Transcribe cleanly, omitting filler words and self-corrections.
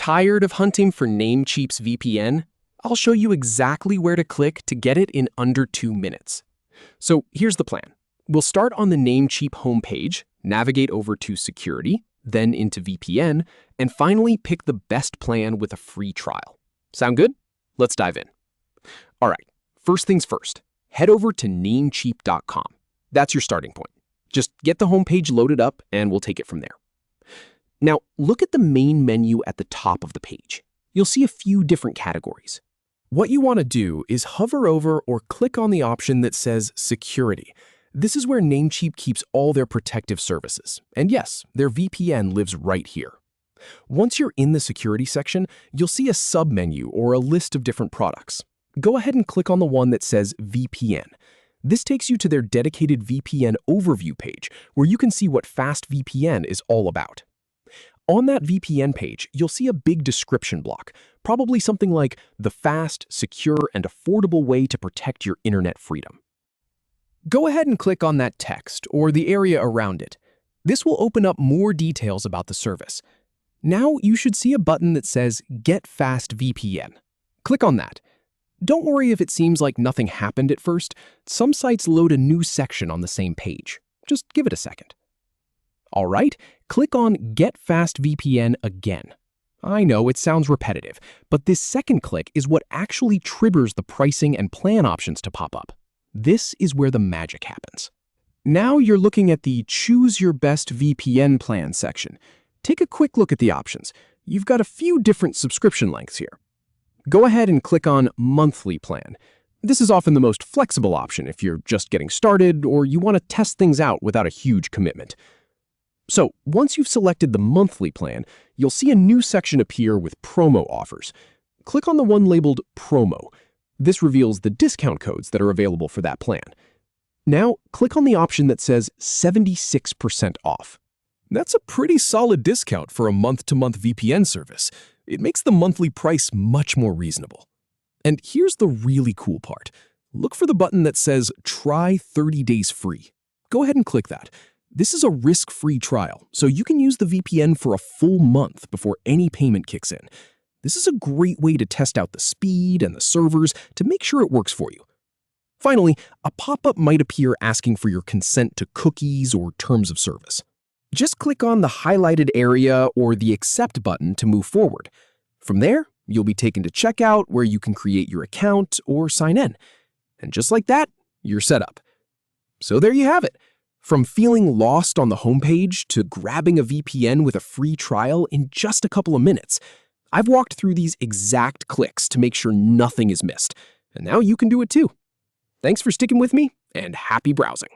Tired of hunting for Namecheap's VPN? I'll show you exactly where to click to get it in under 2 minutes. So here's the plan. We'll start on the Namecheap homepage, navigate over to Security, then into VPN, and finally pick the best plan with a free trial. Sound good? Let's dive in. All right, first things first, head over to Namecheap.com. That's your starting point. Just get the homepage loaded up and we'll take it from there. Now, look at the main menu at the top of the page. You'll see a few different categories. What you want to do is hover over or click on the option that says Security. This is where Namecheap keeps all their protective services. And yes, their VPN lives right here. Once you're in the Security section, you'll see a submenu or a list of different products. Go ahead and click on the one that says VPN. This takes you to their dedicated VPN overview page, where you can see what FastVPN is all about. On that VPN page, you'll see a big description block, probably something like the fast, secure, and affordable way to protect your internet freedom. Go ahead and click on that text or the area around it. This will open up more details about the service. Now you should see a button that says Get FastVPN. Click on that. Don't worry if it seems like nothing happened at first. Some sites load a new section on the same page. Just give it a second. All right, click on Get FastVPN again. I know it sounds repetitive, but this second click is what actually triggers the pricing and plan options to pop up. This is where the magic happens. Now you're looking at the Choose Your Best VPN Plan section. Take a quick look at the options. You've got a few different subscription lengths here. Go ahead and click on Monthly Plan. This is often the most flexible option if you're just getting started or you want to test things out without a huge commitment. So once you've selected the monthly plan, you'll see a new section appear with promo offers. Click on the one labeled Promo. This reveals the discount codes that are available for that plan. Now, click on the option that says 76% off. That's a pretty solid discount for a month-to-month VPN service. It makes the monthly price much more reasonable. And here's the really cool part. Look for the button that says Try 30 days free. Go ahead and click that. This is a risk-free trial, so you can use the VPN for a full month before any payment kicks in. This is a great way to test out the speed and the servers to make sure it works for you. Finally, a pop-up might appear asking for your consent to cookies or terms of service. Just click on the highlighted area or the Accept button to move forward. From there, you'll be taken to checkout where you can create your account or sign in. And just like that, you're set up. So there you have it. From feeling lost on the homepage to grabbing a VPN with a free trial in just a couple of minutes. I've walked through these exact clicks to make sure nothing is missed. And now you can do it too. Thanks for sticking with me and happy browsing.